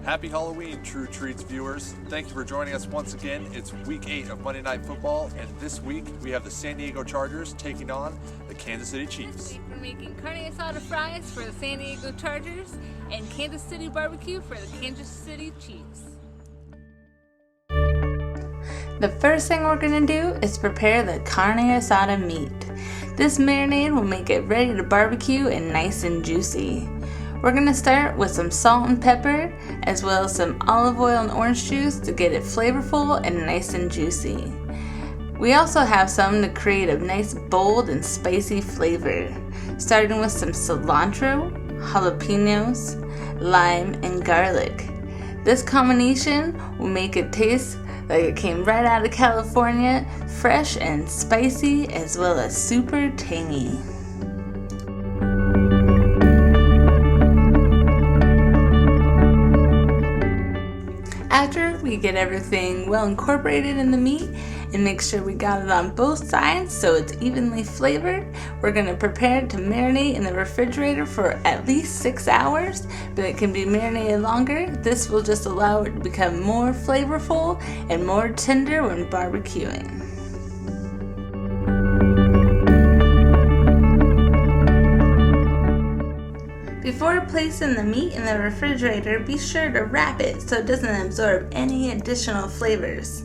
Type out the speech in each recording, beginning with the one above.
Happy Halloween, True Treats viewers. Thank you for joining us once again. It's week 8 of Monday Night Football, and this week we have the San Diego Chargers taking on the Kansas City Chiefs. This week we're making Carne Asada fries for the San Diego Chargers and Kansas City BBQ for the Kansas City Chiefs. The first thing we're going to do is prepare the Carne Asada meat. This marinade will make it ready to barbecue and nice and juicy. We're going to start with some salt and pepper, as well as some olive oil and orange juice to get it flavorful and nice and juicy. We also have some to create a nice bold and spicy flavor, starting with some cilantro, jalapenos, lime, and garlic. This combination will make it taste like it came right out of California, fresh and spicy, as well as super tangy. After we get everything well incorporated in the meat and make sure we got it on both sides so it's evenly flavored, we're going to prepare it to marinate in the refrigerator for at least 6 hours, but it can be marinated longer. This will just allow it to become more flavorful and more tender when barbecuing. Before placing the meat in the refrigerator, be sure to wrap it so it doesn't absorb any additional flavors.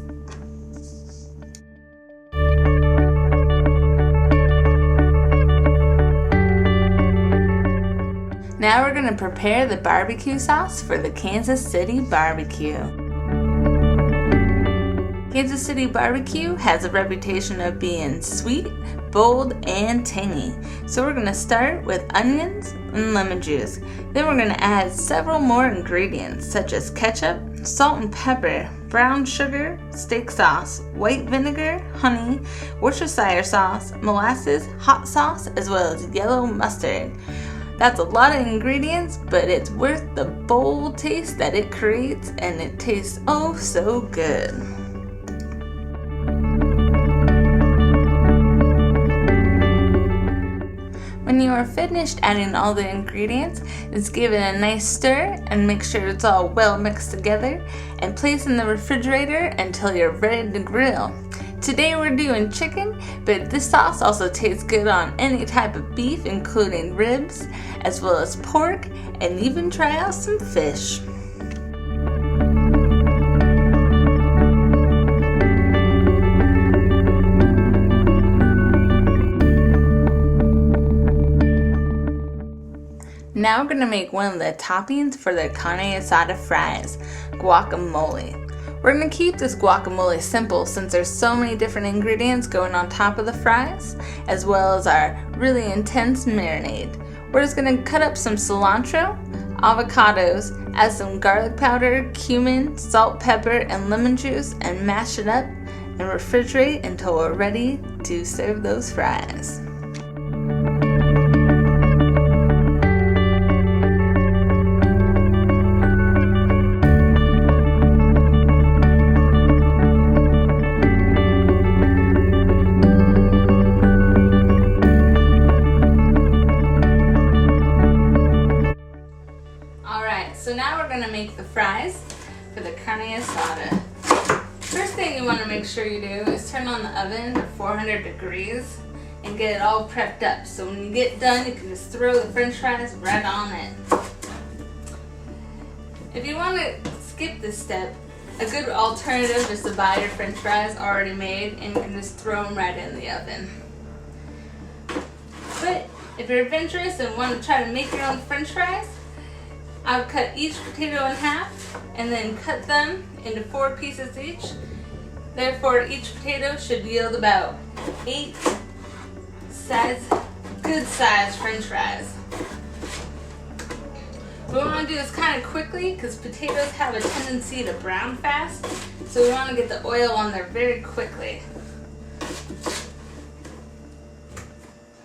Now we're going to prepare the barbecue sauce for the Kansas City barbecue. Kansas City barbecue has a reputation of being sweet, bold, and tangy. So we're going to start with onions and lemon juice. Then we're going to add several more ingredients such as ketchup, salt and pepper, brown sugar, steak sauce, white vinegar, honey, Worcestershire sauce, molasses, hot sauce, as well as yellow mustard. That's a lot of ingredients, but it's worth the bold taste that it creates, and it tastes oh so good. When you are finished adding all the ingredients, just give it a nice stir and make sure it's all well mixed together and place in the refrigerator until you're ready to grill. Today we're doing chicken, but this sauce also tastes good on any type of beef, including ribs, as well as pork, and even try out some fish. Now we're going to make one of the toppings for the Carne Asada fries, guacamole. We're going to keep this guacamole simple since there's so many different ingredients going on top of the fries, as well as our really intense marinade. We're just going to cut up some cilantro, avocados, add some garlic powder, cumin, salt, pepper, and lemon juice, and mash it up and refrigerate until we're ready to serve those fries. So now we're going to make the fries for the Carne Asada. First thing you want to make sure you do is turn on the oven to 400 degrees and get it all prepped up. So when you get done, you can just throw the french fries right on it. If you want to skip this step, a good alternative is to buy your french fries already made and you can just throw them right in the oven. But if you're adventurous and want to try to make your own french fries, I would cut each potato in half and then cut them into 4 pieces each. Therefore, each potato should yield about 8 good sized french fries. What we want to do is kind of quickly because potatoes have a tendency to brown fast. So we want to get the oil on there very quickly.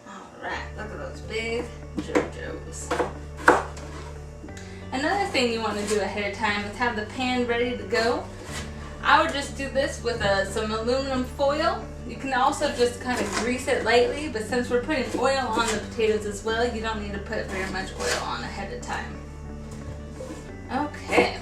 Alright, look at those big JoJo's. Another thing you want to do ahead of time is have the pan ready to go. I would just do this with some aluminum foil. You can also just kind of grease it lightly, but since we're putting oil on the potatoes as well, you don't need to put very much oil on ahead of time. Okay,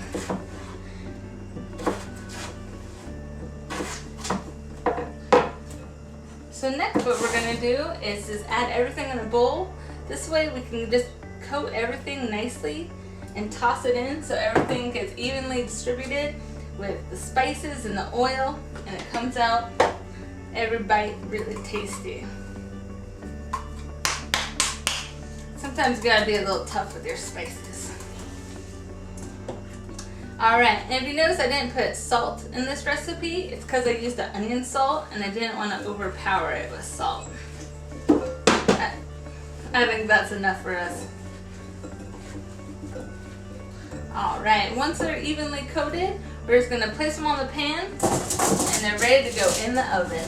what we're gonna do is just add everything in a bowl. This way we can just coat everything nicely and toss it in so everything gets evenly distributed with the spices and the oil, and it comes out every bite really tasty. Sometimes you gotta be a little tough with your spices. Alright, and if you notice I didn't put salt in this recipe, it's because I used the onion salt and I didn't want to overpower it with salt. I think that's enough for us. Alright, once they're evenly coated, we're just going to place them on the pan and they're ready to go in the oven.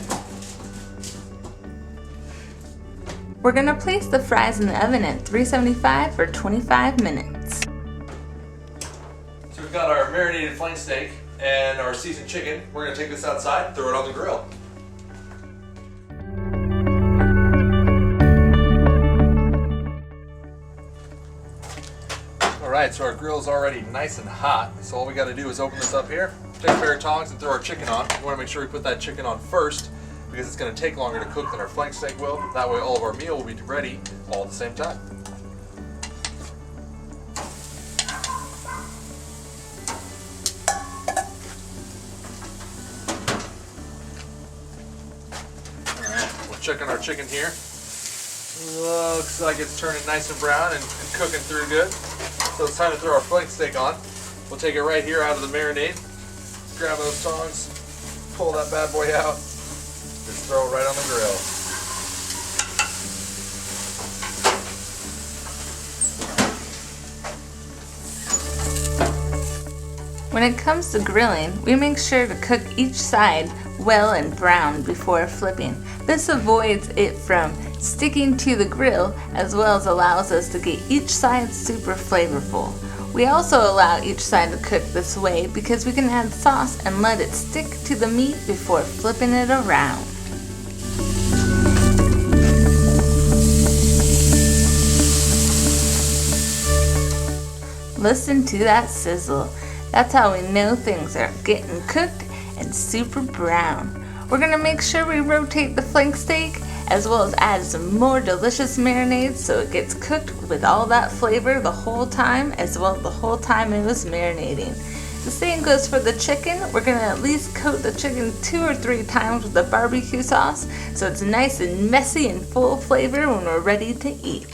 We're going to place the fries in the oven at 375 for 25 minutes. So we've got our marinated flank steak and our seasoned chicken. We're going to take this outside and throw it on the grill. Alright, so our grill's already nice and hot, so all we got to do is open this up here, take a pair of tongs and throw our chicken on. We want to make sure we put that chicken on first because it's going to take longer to cook than our flank steak will. That way all of our meal will be ready all at the same time. Alright, we're checking our chicken here. Looks like it's turning nice and brown and cooking through good. So it's time to throw our flank steak on. We'll take it right here out of the marinade. Grab those tongs, pull that bad boy out, just throw it right on the grill. When it comes to grilling, we make sure to cook each side well and brown before flipping. This avoids it from sticking to the grill as well as allows us to get each side super flavorful. We also allow each side to cook this way because we can add sauce and let it stick to the meat before flipping it around. Listen to that sizzle. That's how we know things are getting cooked and super brown. We're gonna make sure we rotate the flank steak as well as add some more delicious marinades so it gets cooked with all that flavor the whole time as well the whole time it was marinating. The same goes for the chicken. We're gonna at least coat the chicken 2 or 3 times with the barbecue sauce so it's nice and messy and full of flavor when we're ready to eat.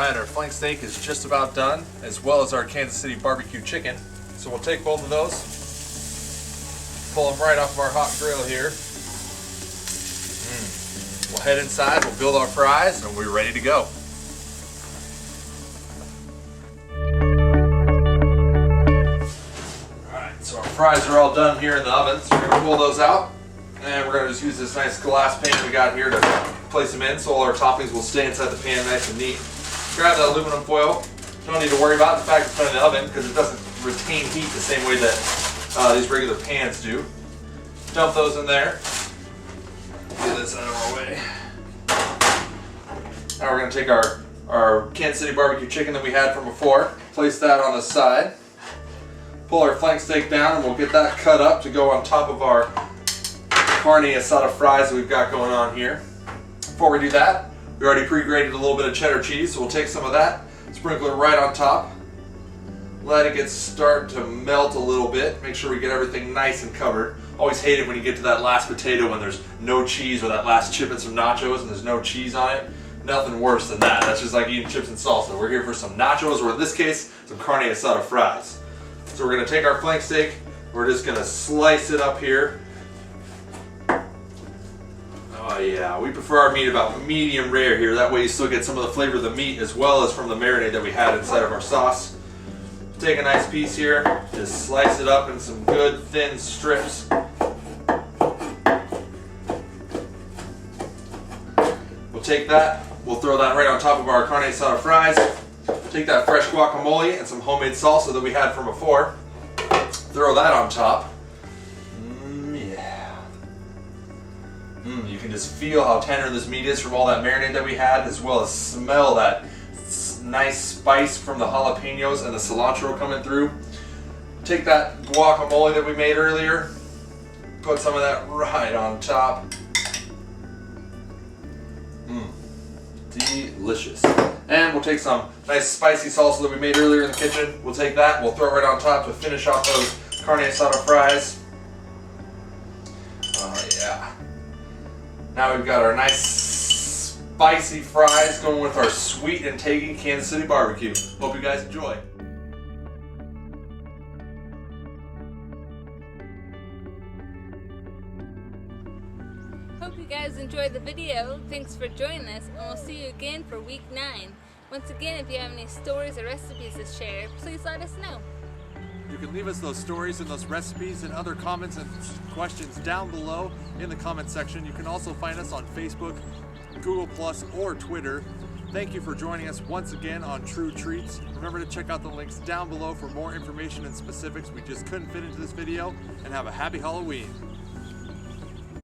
Our flank steak is just about done, as well as our Kansas City barbecue chicken. So we'll take both of those, pull them right off of our hot grill here. We'll head inside, we'll build our fries, and we're ready to go. Alright, so our fries are all done here in the oven, so we're going to pull those out. And we're going to just use this nice glass pan we got here to place them in so all our toppings will stay inside the pan nice and neat. Grab the aluminum foil. Don't need to worry about the fact it's put in the oven because it doesn't retain heat the same way that these regular pans do. Dump those in there. Get this out of our way. Now we're going to take our Kansas City barbecue chicken that we had from before, place that on the side, pull our flank steak down, and we'll get that cut up to go on top of our Carne Asada fries that we've got going on here. Before we do that, we already pre-grated a little bit of cheddar cheese, so we'll take some of that, sprinkle it right on top, let it start to melt a little bit, make sure we get everything nice and covered. Always hate it when you get to that last potato when there's no cheese, or that last chip and some nachos and there's no cheese on it. Nothing worse than that. That's just like eating chips and salsa. We're here for some nachos, or in this case, some Carne Asada fries. So we're going to take our flank steak, we're just going to slice it up here. Oh yeah, we prefer our meat about medium rare here. That way you still get some of the flavor of the meat as well as from the marinade that we had inside of our sauce. Take a nice piece here, just slice it up in some good thin strips. We'll take that, We'll throw that right on top of our carne asada fries. Take that fresh guacamole and some homemade salsa that we had from before. Throw that on top. Yeah. You can just feel how tender this meat is from all that marinade that we had, as well as smell that nice spice from the jalapenos and the cilantro coming through. Take that guacamole that we made earlier, put some of that right on top. Delicious. And we'll take some nice spicy salsa that we made earlier in the kitchen. We'll take that and we'll throw it right on top to finish off those carne asada fries. Oh yeah. Now we've got our nice spicy fries going with our sweet and tangy Kansas City barbecue. Hope you guys enjoy. Hope you guys enjoyed the video. Thanks for joining us, and we'll see you again for week 9. Once again, if you have any stories or recipes to share, please let us know. You can leave us those stories and those recipes and other comments and questions down below in the comment section. You can also find us on Facebook, Google+, or Twitter. Thank you for joining us once again on True Treats. Remember to check out the links down below for more information and specifics we just couldn't fit into this video, and have a happy Halloween.